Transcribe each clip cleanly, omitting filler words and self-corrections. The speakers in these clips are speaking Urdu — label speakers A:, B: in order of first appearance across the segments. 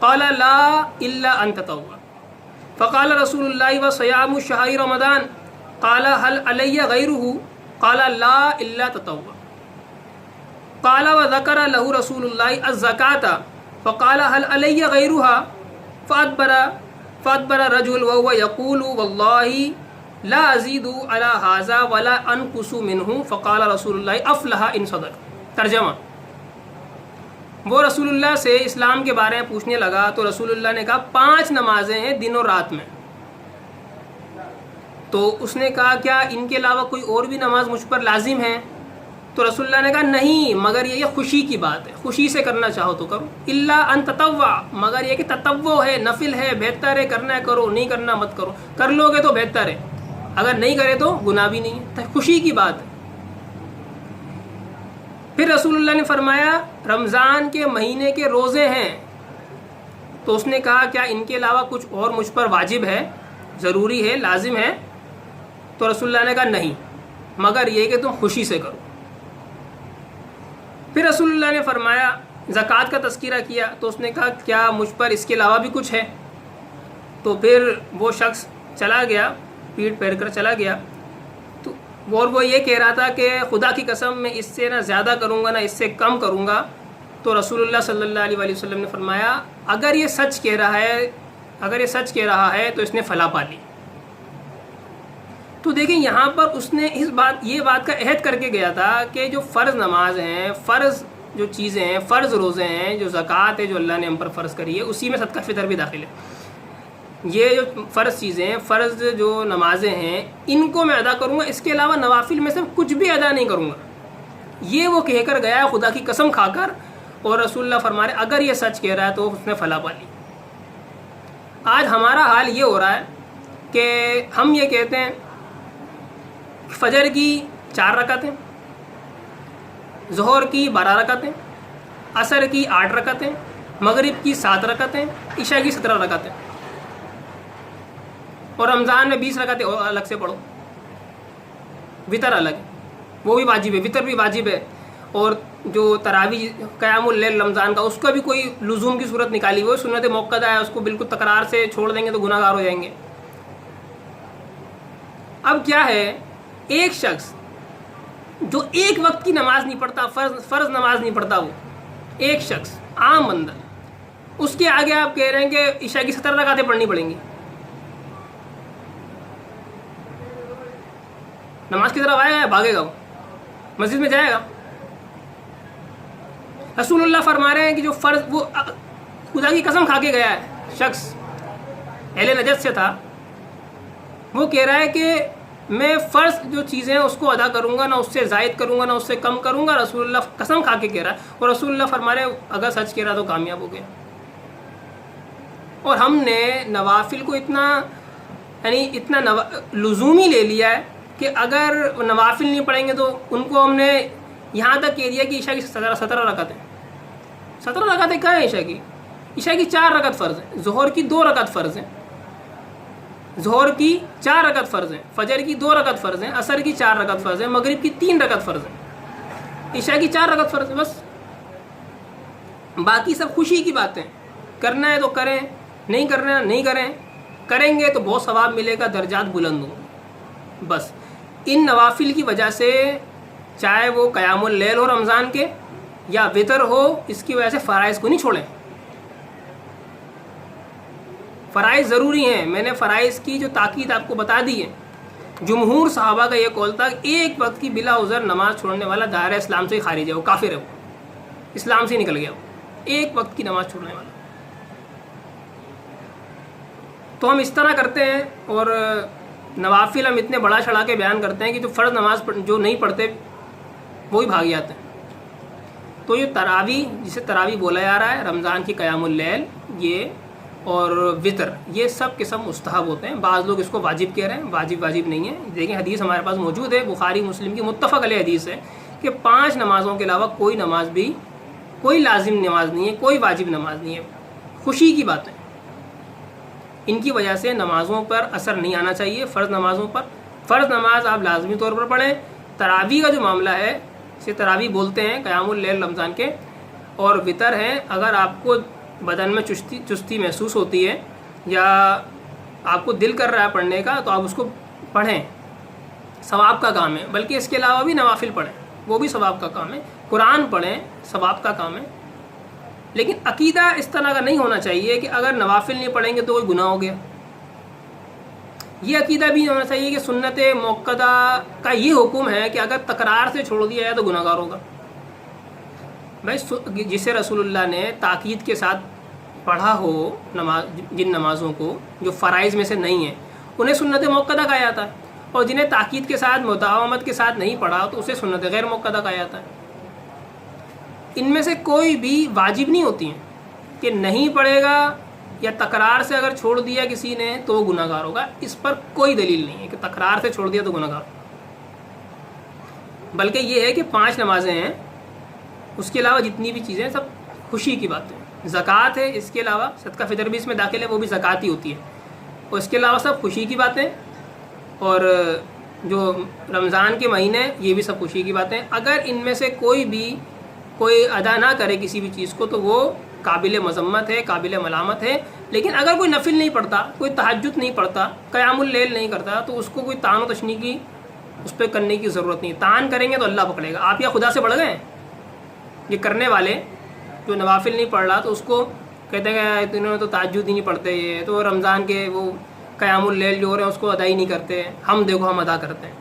A: قال لا الا ان تطوع فقال رسول اللہ وصيام شهر رمضان قال هل علی غیره قال لا الا تطوع قال وذكر له رسول اللہ الزکاة فقال هل علی غیرها فادبر رجل وهو يقول والله لا ازید على هذا ولا انقص منه فقال رسول اللہ افلح ان صدق. ترجمہ: وہ رسول اللہ سے اسلام کے بارے میں پوچھنے لگا تو رسول اللہ نے کہا 5 نمازیں ہیں دن اور رات میں. تو اس نے کہا کیا ان کے علاوہ کوئی اور بھی نماز مجھ پر لازم ہے؟ تو رسول اللہ نے کہا نہیں، مگر یہ خوشی کی بات ہے، خوشی سے کرنا چاہو تو کرو. الا ان تطوع، مگر یہ کہ تطوع ہے، نفل ہے، بہتر ہے، کرنا ہے کرو، نہیں کرنا مت کرو. کر لو گے تو بہتر ہے، اگر نہیں کرے تو گناہ بھی نہیں ہے، خوشی کی بات ہے. پھر رسول اللہ نے فرمایا رمضان کے مہینے کے روزے ہیں. تو اس نے کہا کیا ان کے علاوہ کچھ اور مجھ پر واجب ہے، ضروری ہے، لازم ہے؟ تو رسول اللہ نے کہا نہیں، مگر یہ کہ تم خوشی سے کرو. پھر رسول اللہ نے فرمایا زکوٰۃ کا تذکرہ کیا تو اس نے کہا کیا مجھ پر اس کے علاوہ بھی کچھ ہے؟ تو پھر وہ شخص چلا گیا، پیٹ پھیر کر چلا گیا. تو اور وہ یہ کہہ رہا تھا کہ خدا کی قسم میں اس سے نہ زیادہ کروں گا نہ اس سے کم کروں گا. تو رسول اللہ صلی اللہ علیہ وآلہ وسلم نے فرمایا اگر یہ سچ کہہ رہا ہے تو اس نے فلاح پا لی. تو دیکھیں یہاں پر اس نے یہ بات کا عہد کر کے گیا تھا کہ جو فرض نماز ہیں، فرض جو چیزیں ہیں، فرض روزے ہیں، جو زکوٰۃ ہے جو اللہ نے ہم پر فرض کری ہے، اسی میں صدقہ فطر بھی داخل ہے. یہ جو فرض چیزیں ہیں، فرض جو نمازیں ہیں، ان کو میں ادا کروں گا، اس کے علاوہ نوافل میں سے کچھ بھی ادا نہیں کروں گا. یہ وہ کہہ کر گیا خدا کی قسم کھا کر، اور رسول اللہ فرما رہے اگر یہ سچ کہہ رہا ہے تو اس نے فلاح پا لی. آج ہمارا حال یہ ہو رہا ہے کہ ہم یہ کہتے ہیں فجر کی 4 رکعتیں، ظہر کی 12 رکعتیں، عصر کی 8 رکعتیں، مغرب کی 7 رکعتیں، عشاء کی 17 رکعتیں، اور رمضان میں 20 رکعتیں اور الگ سے پڑھو. وطر الگ ہے، وہ بھی واجب ہے، وطر بھی واجب ہے. اور جو تراویح قیام اللیل رمضان کا، اس کا بھی کوئی لزوم کی صورت نکالی ہوئی، سنت موقدہ ہے، اس کو بالکل تکرار سے چھوڑ دیں گے تو گناہ گار ہو جائیں گے. اب کیا ہے، ایک شخص جو ایک وقت کی نماز نہیں پڑھتا، فرض نماز نہیں پڑھتا، وہ ایک شخص عام بندہ، اس کے آگے آپ کہہ رہے ہیں کہ عشاء کی 17 رکعتیں پڑھنی پڑیں گی. نماز کی طرف آئے گا، بھاگے گا، وہ مسجد میں جائے گا. رسول اللہ فرما رہے ہیں کہ جو فرض، وہ خدا کی قسم کھا کے گیا ہے شخص، اہل نجد سے تھا، وہ کہہ رہا ہے کہ میں فرض جو چیزیں ہیں اس کو ادا کروں گا، نہ اس سے زائد کروں گا نہ اس سے کم کروں گا. رسول اللہ قسم کھا کے کہہ رہا ہے، اور رسول اللہ فرما رہے ہیں اگر سچ کہہ رہا تو کامیاب ہو گیا. اور ہم نے نوافل کو اتنا لزومی لے لیا ہے کہ اگر نوافل نہیں پڑھیں گے تو ان کو ہم نے یہاں تک کہہ دیا کہ عشاء کی 17 رکعتیں. 17 رکعتیں کیا ہیں عشاء کی؟ عشاء کی 4 رکعت فرض ہیں، ظہر کی 2 رکعت فرض ہیں، ظہر کی 4 رکعت فرض ہیں، فجر کی 2 رکعت فرض ہیں، عصر کی 4 رکعت فرض ہیں، مغرب کی 3 رکعت فرض ہیں، عشاء کی 4 رکعت فرض ہیں. بس باقی سب خوشی کی باتیں، کرنا ہے تو کریں، نہیں کرنا ہے نہیں کریں، کریں گے تو بہت ثواب ملے گا، درجات بلند ہوں. بس ان نوافل کی وجہ سے، چاہے وہ قیام اللیل ہو رمضان کے یا وطر ہو، اس کی وجہ سے فرائض کو نہیں چھوڑیں. فرائض ضروری ہیں. میں نے فرائض کی جو تاکید آپ کو بتا دی ہے. جمہور صحابہ کا یہ قول تھا کہ ایک وقت کی بلا عذر نماز چھوڑنے والا دائرہ اسلام سے ہی خارج ہے، وہ کافر ہے، وہ اسلام سے نکل گیا، وہ ایک وقت کی نماز چھوڑنے والا. تو ہم اس طرح کرتے ہیں، اور نوافل ہم اتنے بڑا چڑھا کے بیان کرتے ہیں کہ جو فرض نماز جو نہیں پڑھتے وہی بھاگ جاتے ہیں. تو یہ تراویح، جسے تراویح بولا جا رہا ہے، رمضان کی قیام اللیل یہ اور وطر، یہ سب کے سب مستحب ہوتے ہیں. بعض لوگ اس کو واجب کہہ رہے ہیں، واجب نہیں ہے. دیکھیں حدیث ہمارے پاس موجود ہے، بخاری مسلم کی متفق علیہ حدیث ہے کہ 5 نمازوں کے علاوہ کوئی نماز بھی، کوئی لازم نماز نہیں ہے، کوئی واجب نماز نہیں ہے. خوشی کی بات ہے. ان کی وجہ سے نمازوں پر اثر نہیں آنا چاہیے. فرض نمازوں پر، فرض نماز آپ لازمی طور پر پڑھیں. تراویح کا جو معاملہ ہے، اسے تراویح بولتے ہیں، قیام اللیل رمضان کے، اور وطر ہیں. اگر آپ کو بدن میں چستی محسوس ہوتی ہے یا آپ کو دل کر رہا ہے پڑھنے کا تو آپ اس کو پڑھیں، ثواب کا کام ہے۔ بلکہ اس کے علاوہ بھی نوافل پڑھیں، وہ بھی ثواب کا کام ہے۔ قرآن پڑھیں، ثواب کا کام ہے۔ لیکن عقیدہ اس طرح کا نہیں ہونا چاہیے کہ اگر نوافل نہیں پڑھیں گے تو کوئی گناہ ہو گیا۔ یہ عقیدہ بھی نہیں ہونا چاہیے کہ سنت موقدہ کا یہ حکم ہے کہ اگر تکرار سے چھوڑ دیا جائے تو گناہ گار ہوگا۔ بھائی جسے رسول اللہ نے تاکید کے ساتھ پڑھا ہو جن نمازوں کو جو فرائض میں سے نہیں ہیں انہیں سنت موقدہ کہا جاتا ہے، اور جنہیں تاکید کے ساتھ مداومت کے ساتھ نہیں پڑھا تو اسے سنت غیر موقدہ کہا جاتا ہے۔ ان میں سے کوئی بھی واجب نہیں ہوتی ہیں کہ نہیں پڑھے گا یا تکرار سے اگر چھوڑ دیا کسی نے تو وہ گناہ گار ہوگا۔ اس پر کوئی دلیل نہیں ہے کہ تکرار سے چھوڑ دیا تو گناہ گار ہوگا، بلکہ یہ ہے کہ 5 نمازیں ہیں، اس کے علاوہ جتنی بھی چیزیں سب خوشی کی باتیں ہیں۔ زکوٰۃ ہے، اس کے علاوہ صدقہ فطر بھی اس میں داخل ہے، وہ بھی زکوٰۃ ہی ہوتی ہے، اور اس کے علاوہ سب خوشی کی باتیں، اور جو رمضان کے مہینے یہ بھی سب خوشی کی باتیں۔ اگر ان میں سے کوئی ادا نہ کرے کسی بھی چیز کو تو وہ قابل مذمت ہے، قابل ملامت ہے۔ لیکن اگر کوئی نفل نہیں پڑھتا، کوئی تہجد نہیں پڑھتا، قیام اللیل نہیں کرتا تو اس کو کوئی تان و تشنی کی اس پہ کرنے کی ضرورت نہیں۔ تان کریں گے تو اللہ پکڑے گا۔ آپ یا خدا سے بڑھ گئے ہیں؟ یہ کرنے والے جو نوافل نہیں پڑھ رہا تو اس کو کہتے ہیں کہ انہوں نے تو تہجد ہی نہیں پڑھتے، یہ تو رمضان کے وہ قیام اللیل جو ہو رہے ہیں اس کو ادا ہی نہیں کرتے، ہم دیکھو ہم ادا کرتے ہیں۔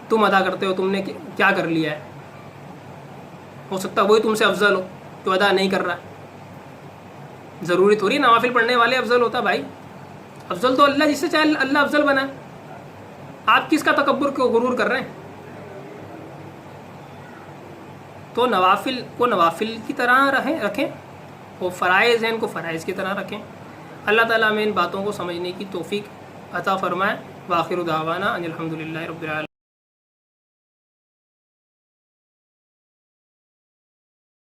A: تم ادا کرتے ہو، تم نے کیا کر لیا ہے؟ ہو سکتا ہے وہی تم سے افضل ہو جو ادا نہیں کر رہا ہے۔ ضروری تھوڑی نوافل پڑھنے والے افضل ہوتا بھائی، افضل تو اللہ، جس سے چاہے اللہ افضل بنا۔ آپ کس کا تکبر کو غرور کر رہے ہیں؟ تو نوافل کو نوافل کی طرح رکھیں، وہ فرائض ہیں ان کو فرائض کی طرح رکھیں۔ اللہ تعالیٰ ہمیں ان باتوں کو سمجھنے کی توفیق عطا فرمائے۔ وآخر دعوانا ان الحمد للہ رب العالمین۔